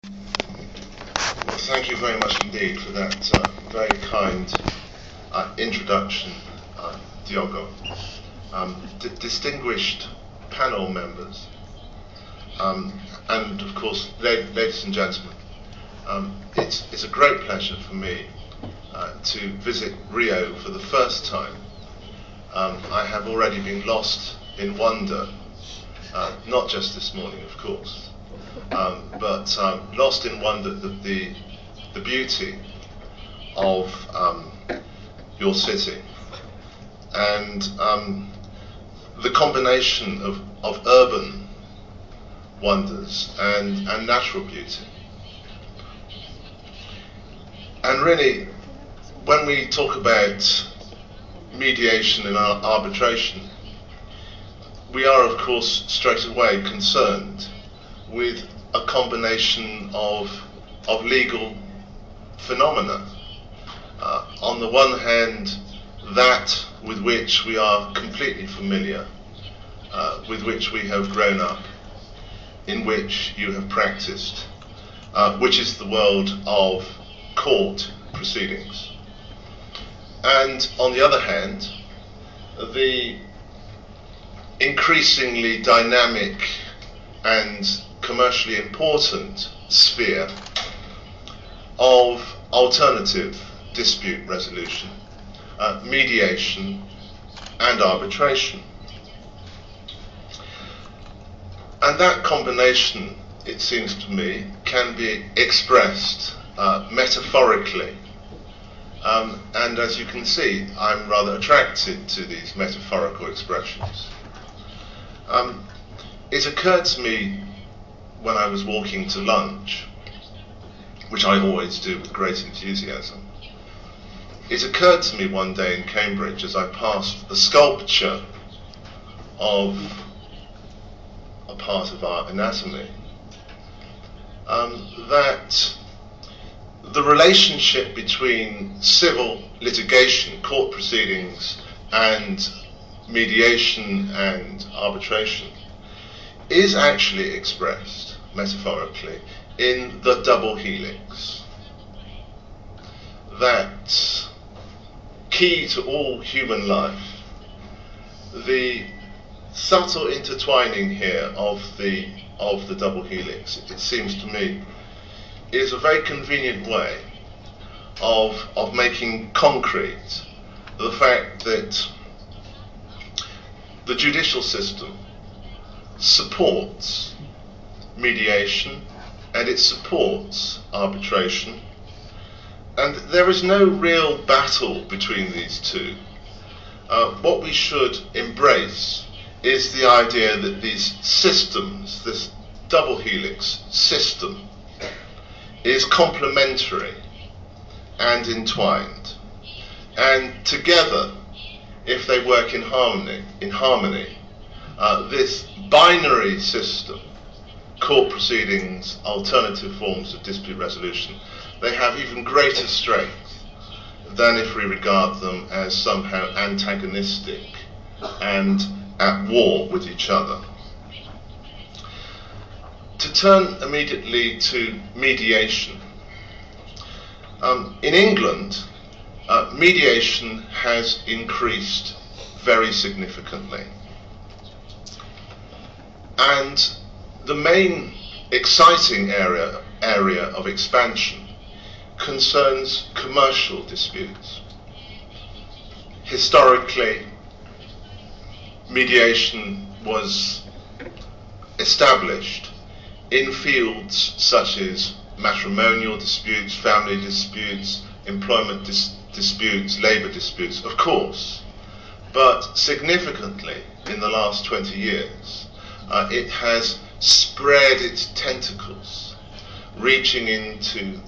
Well, thank you very much indeed for that very kind introduction, Diogo. Distinguished panel members, and of course, ladies and gentlemen, it's a great pleasure for me to visit Rio for the first time. I have already been lost in wonder, not just this morning, of course, but lost in wonder at the beauty of your city, and the combination of urban wonders and natural beauty. And really, when we talk about mediation and arbitration, we are of course straight away concerned with a combination of legal phenomena. On the one hand, that with which we are completely familiar, with which we have grown up, in which you have practiced, which is the world of court proceedings. And on the other hand, the increasingly dynamic and commercially important sphere of alternative dispute resolution, mediation and arbitration. And that combination, it seems to me, can be expressed metaphorically. And as you can see, I'm rather attracted to these metaphorical expressions. It occurred to me when I was walking to lunch, which I always do with great enthusiasm, it occurred to me one day in Cambridge as I passed the sculpture of a part of our anatomy, that the relationship between civil litigation, court proceedings, and mediation and arbitration is actually expressed metaphorically in the double helix. That key to all human life, the subtle intertwining here of the double helix, it seems to me, is a very convenient way of making concrete the fact that the judicial system supports mediation and it supports arbitration, and there is no real battle between these two. What we should embrace is the idea that these systems, this double helix system, is complementary and entwined, and together, if they work in harmony, this binary system, court proceedings, alternative forms of dispute resolution, they have even greater strength than if we regard them as somehow antagonistic and at war with each other. To turn immediately to mediation. In England, mediation has increased very significantly. And the main exciting area of expansion concerns commercial disputes. Historically, mediation was established in fields such as matrimonial disputes, family disputes, employment disputes, labour disputes, of course, but significantly in the last 20 years, it has spread its tentacles, reaching into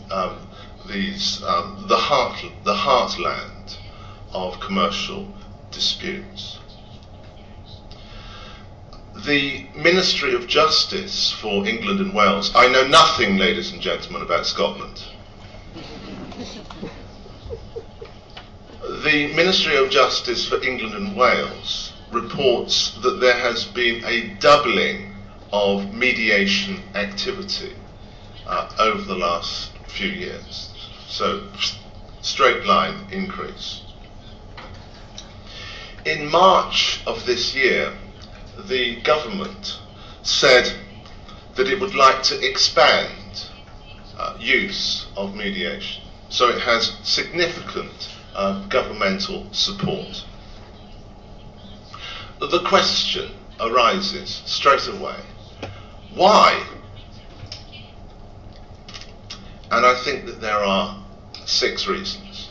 the heartland of commercial disputes. The Ministry of Justice for England and Wales, I know nothing, ladies and gentlemen, about Scotland. The Ministry of Justice for England and Wales reports that there has been a doubling of mediation activity over the last few years. So, straight line increase. In March of this year, the government said that it would like to expand use of mediation. So it has significant governmental support. The question arises straight away, why? And I think that there are 6 reasons.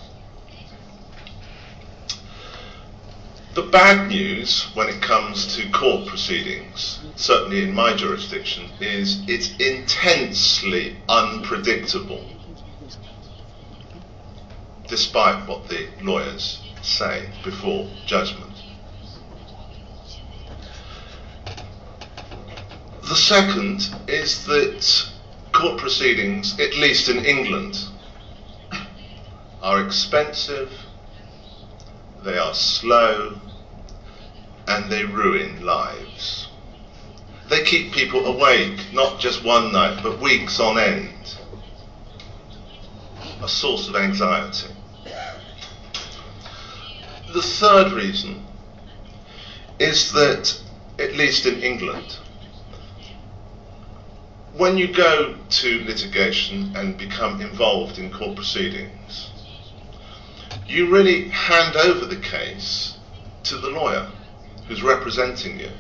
The bad news when it comes to court proceedings, certainly in my jurisdiction, is it's intensely unpredictable, despite what the lawyers say before judgment. The second is that court proceedings, at least in England, are expensive, they are slow, and they ruin lives. They keep people awake, not just one night, but weeks on end. A source of anxiety. The third reason is that, at least in England, when you go to litigation and become involved in court proceedings, you really hand over the case to the lawyer who's representing you.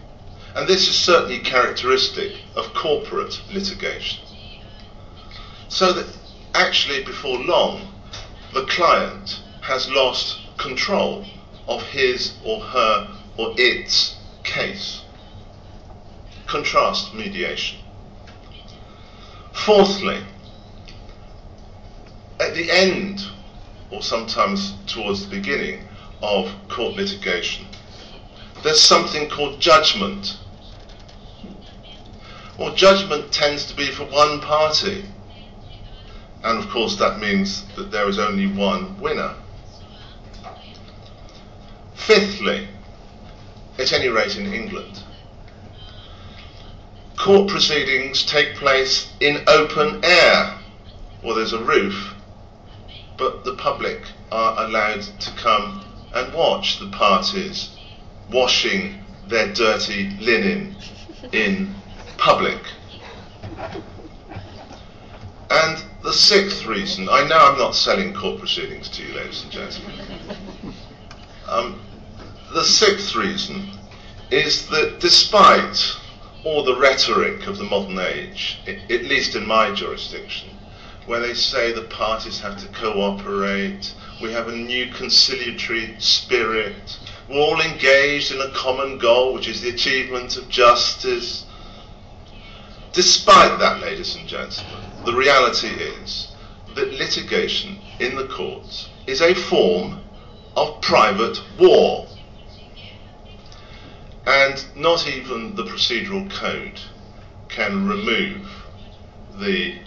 And this is certainly characteristic of corporate litigation. So that actually before long, the client has lost control of his or her or its case. Contrast mediation. Fourthly, at the end, or sometimes towards the beginning of court litigation, there's something called judgment. Well, judgment tends to be for one party, and of course that means that there is only one winner. Fifthly, at any rate in England, court proceedings take place in open air. Well, there's a roof, but the public are allowed to come and watch the parties washing their dirty linen in public. And the sixth reason, I know I'm not selling court proceedings to you, ladies and gentlemen. The sixth reason is that despite all the rhetoric of the modern age, at least in my jurisdiction, where they say the parties have to cooperate, we have a new conciliatory spirit, we're all engaged in a common goal, which is the achievement of justice. Despite that, ladies and gentlemen, the reality is that litigation in the courts is a form of private war. And not even the procedural code can remove the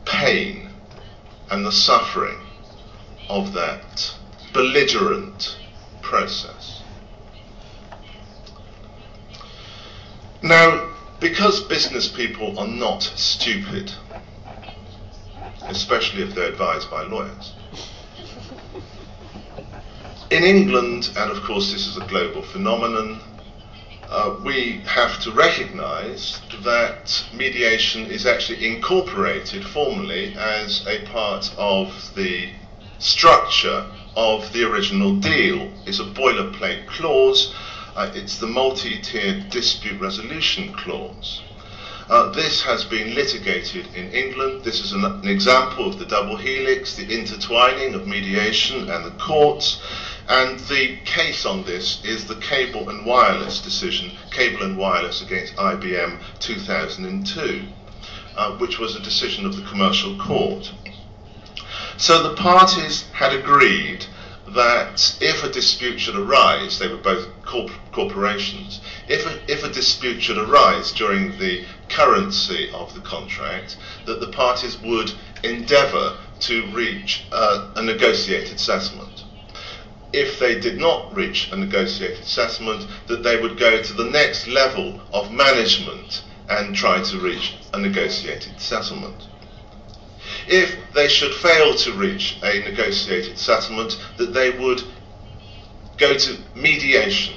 pain and the suffering of that belligerent process. Now, because business people are not stupid, especially if they're advised by lawyers, in England, and of course this is a global phenomenon, we have to recognise that mediation is actually incorporated formally as a part of the structure of the original deal. It's a boilerplate clause. It's the multi-tiered dispute resolution clause. This has been litigated in England. This is an example of the double helix, the intertwining of mediation and the courts. And the case on this is the Cable and Wireless decision, Cable and Wireless against IBM 2002, which was a decision of the Commercial Court. So the parties had agreed that if a dispute should arise, they were both corporations, if a dispute should arise during the currency of the contract, that the parties would endeavour to reach a negotiated settlement. If they did not reach a negotiated settlement, that they would go to the next level of management and try to reach a negotiated settlement. If they should fail to reach a negotiated settlement, that they would go to mediation,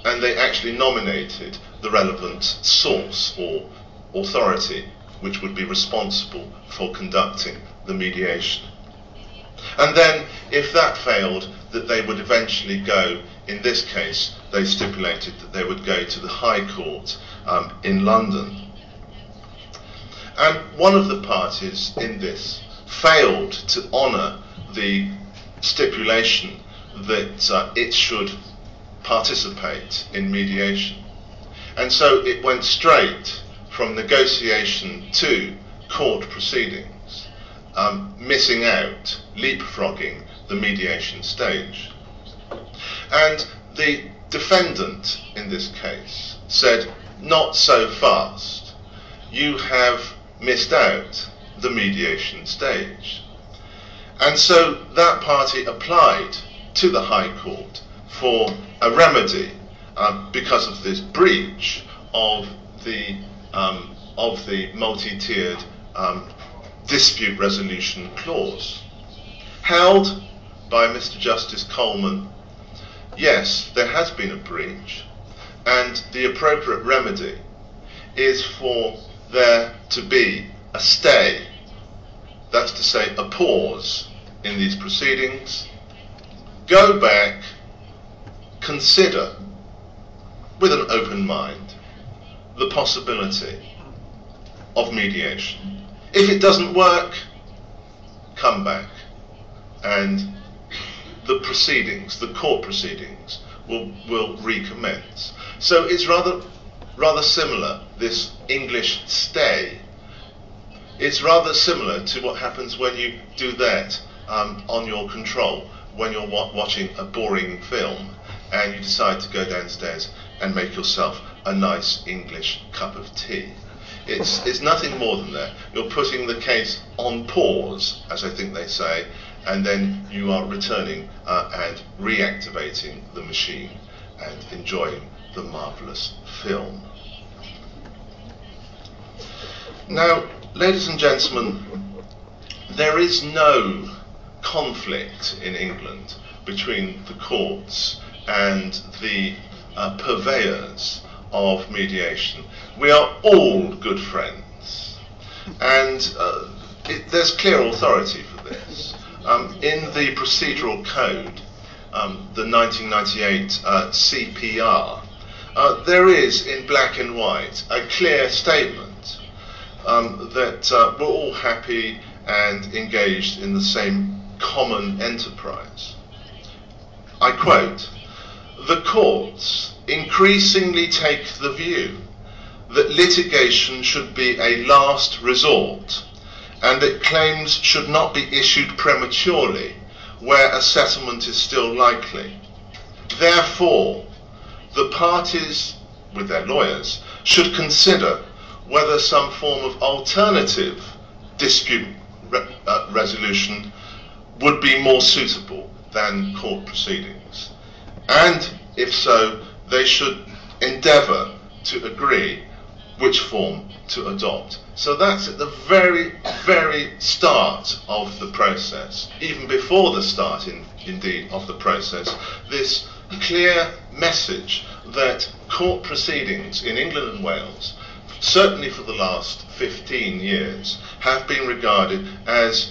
and they actually nominated the relevant source or authority which would be responsible for conducting the mediation. And then, if that failed, that they would eventually go, in this case, they stipulated that they would go to the High Court in London. And one of the parties in this failed to honour the stipulation that it should participate in mediation. And so it went straight from negotiation to court proceedings, missing out, leapfrogging the mediation stage. And the defendant in this case said, "Not so fast. You have missed out the mediation stage." And so that party applied to the High Court for a remedy because of this breach of the multi-tiered dispute resolution clause. Held by Mr. Justice Coleman, yes, there has been a breach, and the appropriate remedy is for there to be a stay, that's to say a pause in these proceedings, go back, consider with an open mind the possibility of mediation. If it doesn't work, come back, and the proceedings, the court proceedings, will recommence. So it's rather similar, this English stay. It's rather similar to what happens when you do that on your control, when you're watching a boring film and you decide to go downstairs and make yourself a nice English cup of tea. It's nothing more than that. You're putting the case on pause, as I think they say, and then you are returning and reactivating the machine and enjoying the marvellous film. Now, ladies and gentlemen, there is no conflict in England between the courts and the purveyors of mediation. We are all good friends, and there's clear authority for this. In the procedural code, the 1998 CPR, there is in black and white a clear statement that we're all happy and engaged in the same common enterprise. I quote, "The courts increasingly take the view that litigation should be a last resort and that claims should not be issued prematurely where a settlement is still likely. Therefore, the parties, with their lawyers, should consider whether some form of alternative dispute resolution would be more suitable than court proceedings. And if so, they should endeavour to agree which form to adopt." So that's at the very, very start of the process, even before the start, indeed, of the process, this clear message that court proceedings in England and Wales, certainly for the last 15 years, have been regarded as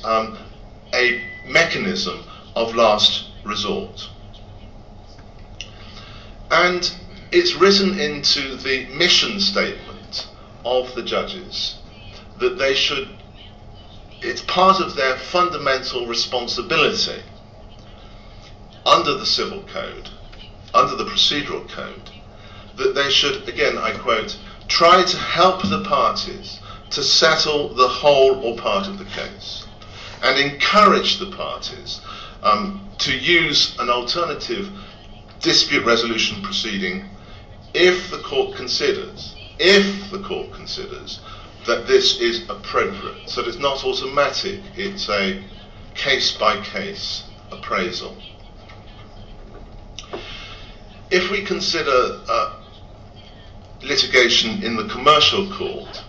a mechanism of last resort. And it's written into the mission statement of the judges that they should, it's part of their fundamental responsibility under the civil code, under the procedural code, that they should, again I quote, "try to help the parties to settle the whole or part of the case and encourage the parties to use an alternative dispute resolution proceeding if the court considers that this is appropriate." So it's not automatic, it's a case-by-case appraisal. If we consider litigation in the commercial court